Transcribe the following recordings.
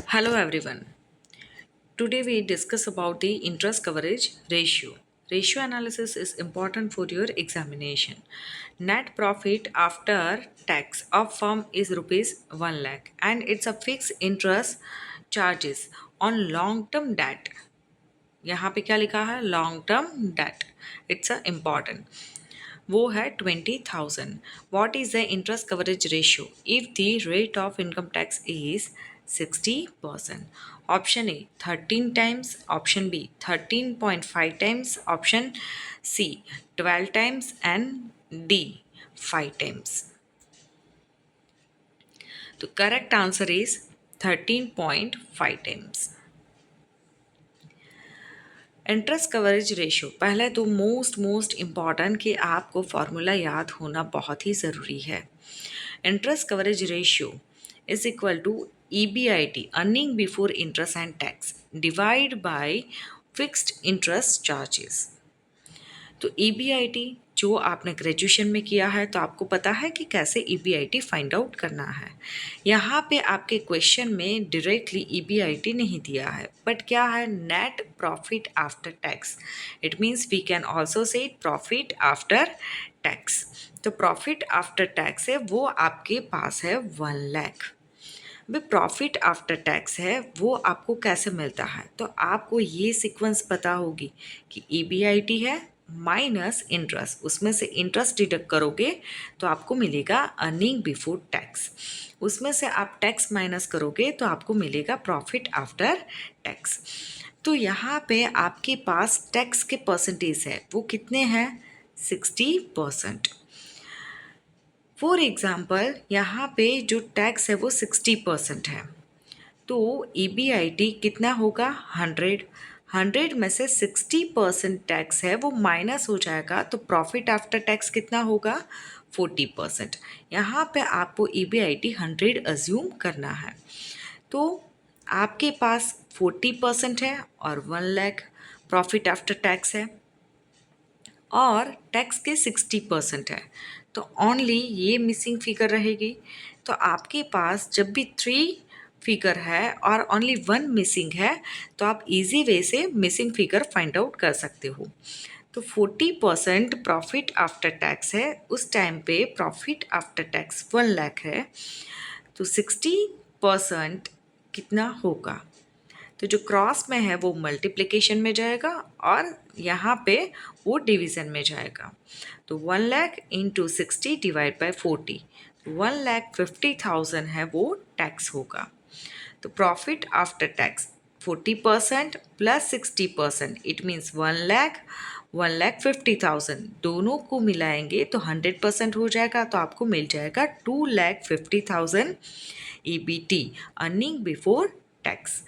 Hello everyone. Today we discuss about the interest coverage ratio. Ratio analysis is important for your examination. Net profit after tax of firm is rupees 1 lakh and it's a fixed interest charges on long term debt. यहाँ पे क्या लिखा है long term debt it's a important वो है 20,000. What is the interest coverage ratio if the rate of income tax is 60%? Option A 13 times, option B 13.5 times, option C 12 times and D 5 times. तो correct answer is 13.5 times. Interest coverage ratio पहले तो most important कि आपको formula याद होना बहुत ही ज़रूरी है. Interest coverage ratio is equal to EBIT earning before interest and tax divide by fixed interest charges. तो EBIT जो आपने ग्रेजुएशन में किया है तो आपको पता है कि कैसे EBIT फाइंड आउट करना है. यहाँ पे आपके क्वेश्चन में डायरेक्टली EBIT नहीं दिया है बट क्या है net profit after tax. It means we can also say profit after tax. तो प्रॉफिट आफ्टर टैक्स है वो आपके पास है 1 लाख. भाई प्रॉफिट आफ्टर टैक्स है वो आपको कैसे मिलता है तो आपको ये सीक्वेंस पता होगी कि EBIT है माइनस इंटरेस्ट, उसमें से इंटरेस्ट डिडक्ट करोगे तो आपको मिलेगा अर्निंग बिफोर टैक्स, उसमें से आप टैक्स माइनस करोगे तो आपको मिलेगा प्रॉफिट आफ्टर टैक्स. तो यहाँ पे आपके पास टैक्स के परसेंटेज है वो कितने हैं 60%. फॉर एग्ज़ाम्पल यहाँ पे जो टैक्स है वो 60% है तो EBIT कितना होगा 100 में से 60% टैक्स है वो माइनस हो जाएगा तो प्रॉफिट आफ्टर टैक्स कितना होगा 40%. यहाँ पे आपको EBIT 100 अज्यूम करना है. तो आपके पास 40% है और 1 लाख प्रॉफिट आफ्टर टैक्स है और टैक्स के 60% है तो ओनली ये मिसिंग फिगर रहेगी. तो आपके पास जब भी 3 फिगर है और ओनली 1 मिसिंग है तो आप इजी वे से मिसिंग फिगर फाइंड आउट कर सकते हो. तो 40% प्रॉफिट आफ्टर टैक्स है, उस टाइम पे प्रॉफिट आफ्टर टैक्स 1 लाख है तो 60% कितना होगा. तो जो क्रॉस में है वो मल्टीप्लिकेशन में जाएगा और यहाँ पे वो डिवीज़न में जाएगा. तो 1 लाख इंटू 60 डिवाइड बाई 40 1,50,000 है वो टैक्स होगा. तो profit after tax 40% plus 60% it means 1,50,000 दोनों को मिलाएंगे तो 100% हो जाएगा तो आपको मिल जाएगा 2,50,000 EBT earning before tax.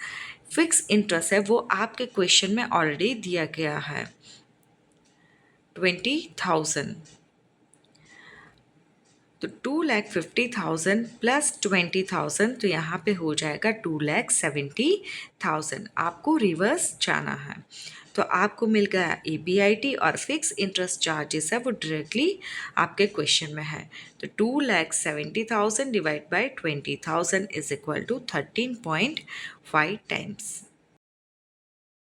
Fix interest है वो आपके क्वेश्चन में ऑलरेडी दिया गया है 20,000. तो 2,50,000 प्लस 20,000 तो यहाँ पे हो जाएगा 2,70,000. आपको रिवर्स जाना है तो आपको मिल गया EBIT और फिक्स इंटरेस्ट चार्जेस है वो डायरेक्टली आपके क्वेश्चन में है. तो 2,70,000 divide by 20,000 is equal to 13.5 times.